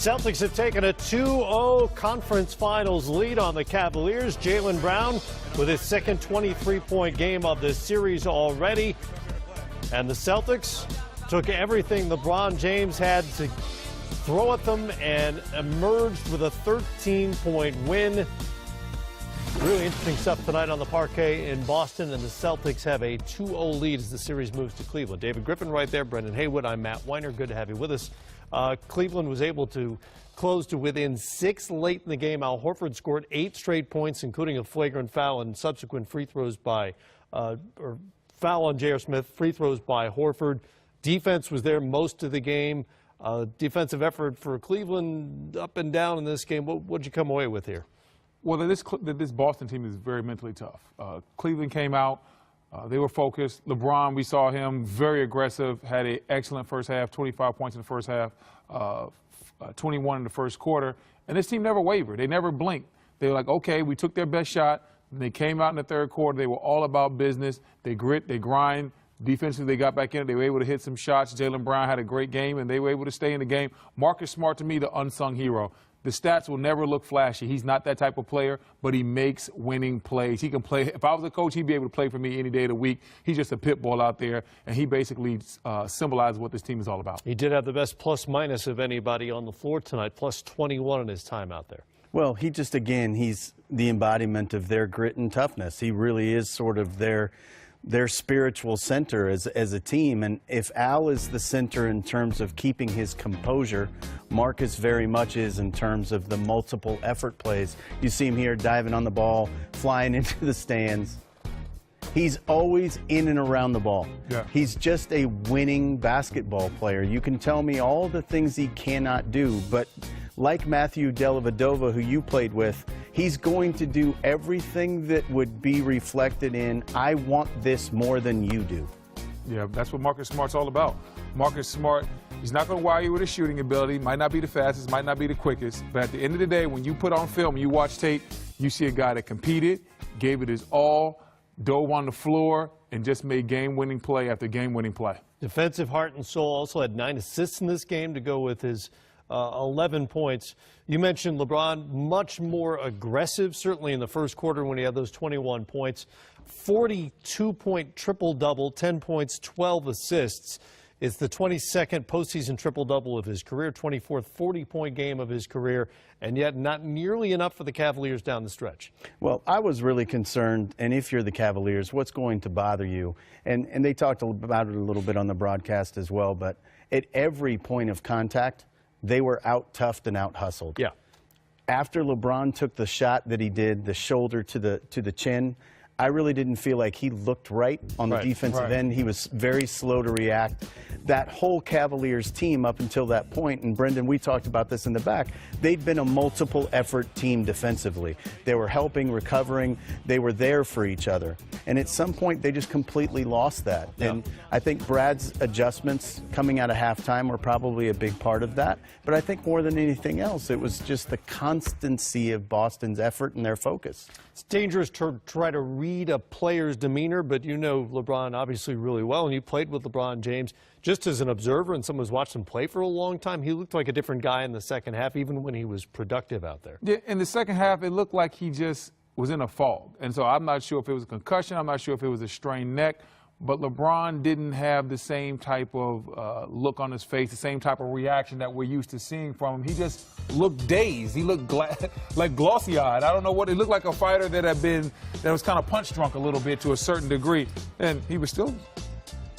Celtics have taken a 2-0 conference finals lead on the Cavaliers. Jaylen Brown with his second 23-point game of the series already. And the Celtics took everything LeBron James had to throw at them and emerged with a 13-point win. Really interesting stuff tonight on the parquet in Boston, and the Celtics have a 2-0 lead as the series moves to Cleveland. David Griffin right there, Brendan Haywood, I'm Matt Weiner. Good to have you with us. Cleveland was able to close to within 6 late in the game. Al Horford scored 8 straight points, including a flagrant foul and subsequent free throws by, or foul on J.R. Smith, free throws by Horford. Defense was there most of the game. Defensive effort for Cleveland up and down in this game. What did you come away with here? Well, this Boston team is very mentally tough. Cleveland came out. They were focused. LeBron, we saw him very aggressive, had an excellent first half, 25 points in the first half, 21 in the first quarter. And this team never wavered. They never blinked. They were like, okay, we took their best shot. And they came out in the third quarter. They were all about business. They grit, they grind. Defensively, they got back in it. They were able to hit some shots. Jaylen Brown had a great game, and they were able to stay in the game. Marcus Smart, to me, the unsung hero. The stats will never look flashy. He's not that type of player, but he makes winning plays. He can play. If I was a coach, he'd be able to play for me any day of the week. He's just a pit bull out there, and he basically symbolizes what this team is all about. He did have the best plus-minus of anybody on the floor tonight, plus 21 in his time out there. Well, he just, again, he's the embodiment of their grit and toughness. He really is sort of their spiritual center as a team. And if Al is the center in terms of keeping his composure, Marcus very much is in terms of the multiple effort plays. You see him here diving on the ball, flying into the stands. He's always in and around the ball. Yeah. He's just a winning basketball player. You can tell me all the things he cannot do, but like Matthew Dellavedova, who you played with, he's going to do everything that would be reflected in, I want this more than you do. Yeah, that's what Marcus Smart's all about. Marcus Smart, he's not going to wire you with his shooting ability. Might not be the fastest, might not be the quickest. But at the end of the day, when you put on film, you watch tape, you see a guy that competed, gave it his all, dove on the floor, and just made game-winning play after game-winning play. Defensive heart and soul. Also had 9 assists in this game to go with his 11 points. You mentioned LeBron, much more aggressive, certainly in the first quarter when he had those 21 points. 42-point triple-double, 10 points, 12 assists. It's the 22nd postseason triple-double of his career, 24th 40-point game of his career, and yet not nearly enough for the Cavaliers down the stretch. Well, I was really concerned, and if you're the Cavaliers, what's going to bother you? And they talked about it a little bit on the broadcast as well, but at every point of contact, they were out-toughed and out-hustled. Yeah. After LeBron took the shot that he did, the shoulder to the chin, I really didn't feel like he looked right on the defensive end. He was very slow to react. That whole Cavaliers team up until that point, and Brendan, we talked about this in the back, they'd been a multiple effort team defensively. They were helping, recovering, they were there for each other. And at some point, they just completely lost that. Yeah. And I think Brad's adjustments coming out of halftime were probably a big part of that. But I think more than anything else, it was just the constancy of Boston's effort and their focus. It's dangerous to try to read a player's demeanor, but you know LeBron obviously really well, and you played with LeBron James. Just as an observer and someone who's watched him play for a long time, he looked like a different guy in the second half, even when he was productive out there. Yeah, in the second half, it looked like he just was in a fog. And so I'm not sure if it was a concussion. I'm not sure if it was a strained neck. But LeBron didn't have the same type of look on his face, the same type of reaction that we're used to seeing from him. He just looked dazed. He looked like glossy-eyed. I don't know what it looked like, a fighter that was kind of punch drunk a little bit to a certain degree. And he was still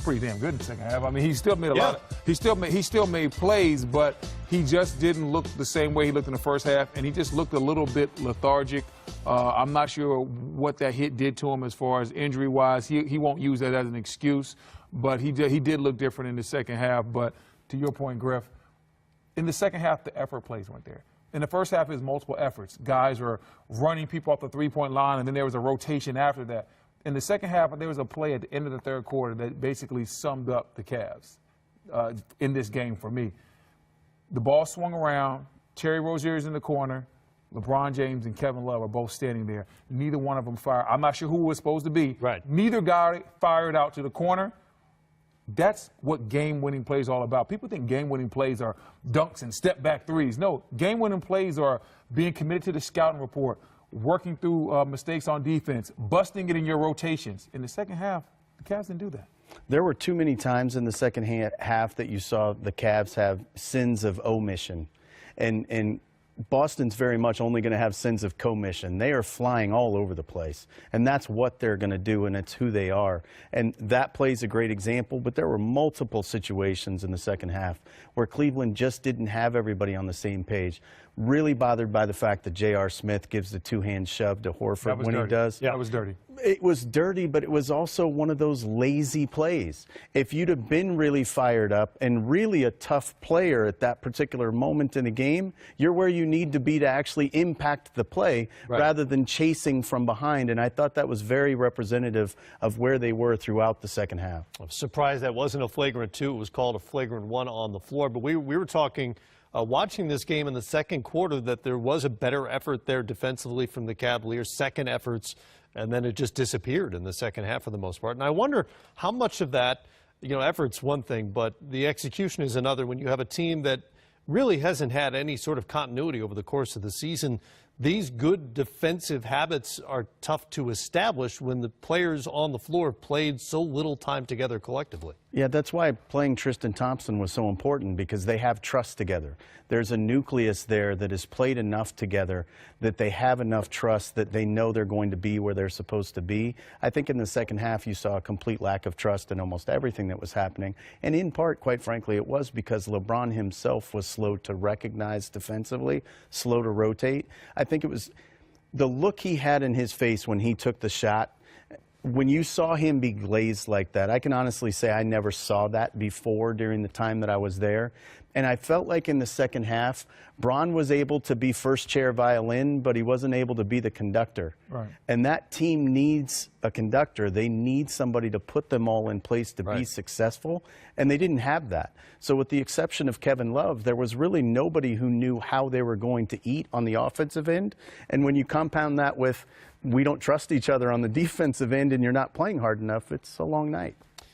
pretty damn good in the second half. I mean, he still made a lot of, he still made plays, but he just didn't look the same way he looked in the first half, and he just looked a little bit lethargic. I'm not sure what that hit did to him as far as injury-wise. He won't use that as an excuse, but he did look different in the second half. But to your point, Griff, in the second half, the effort plays weren't there. In the first half, it was multiple efforts. Guys were running people off the three-point line, and then there was a rotation after that. In the second half, there was a play at the end of the third quarter that basically summed up the Cavs in this game for me. The ball swung around. Terry Rozier's in the corner. LeBron James and Kevin Love are both standing there. Neither one of them fired. I'm not sure who it was supposed to be. Right. Neither guy fired out to the corner. That's what game-winning plays are all about. People think game-winning plays are dunks and step-back threes. No, game-winning plays are being committed to the scouting report, working through mistakes on defense, busting it in your rotations. In the second half, the Cavs didn't do that. There were too many times in the second half that you saw the Cavs have sins of omission. And Boston's very much only going to have sins of commission. They are flying all over the place, and that's what they're going to do, and it's who they are. And that plays a great example, but there were multiple situations in the second half where Cleveland just didn't have everybody on the same page. Really bothered by the fact that J.R. Smith gives the two-hand shove to Horford when he does. Yeah, that was dirty. It was dirty, but it was also one of those lazy plays. If you'd have been really fired up and really a tough player at that particular moment in the game, you're where you need to be to actually impact the play rather than chasing from behind. And I thought that was very representative of where they were throughout the second half. I'm surprised that wasn't a flagrant 2. It was called a flagrant 1 on the floor. But we were talking watching this game in the second quarter that there was a better effort there defensively from the Cavaliers, second efforts, and then it just disappeared in the second half for the most part. And I wonder how much of that, effort's one thing, but the execution is another. When you have a team that really hasn't had any sort of continuity over the course of the season, these good defensive habits are tough to establish when the players on the floor played so little time together collectively. Yeah, that's why playing Tristan Thompson was so important, because they have trust together. There's a nucleus there that has played enough together that they have enough trust that they know they're going to be where they're supposed to be. I think in the second half you saw a complete lack of trust in almost everything that was happening. And in part, quite frankly, it was because LeBron himself was slow to recognize defensively, slow to rotate. I think it was the look he had in his face when he took the shot. When you saw him be glazed like that, I can honestly say I never saw that before during the time that I was there. And I felt like in the second half, Bron was able to be first chair violin, but he wasn't able to be the conductor. Right. And that team needs a conductor. They need somebody to put them all in place to be successful, and they didn't have that. So with the exception of Kevin Love, there was really nobody who knew how they were going to eat on the offensive end. And when you compound that with we don't trust each other on the defensive end and you're not playing hard enough, it's a long night.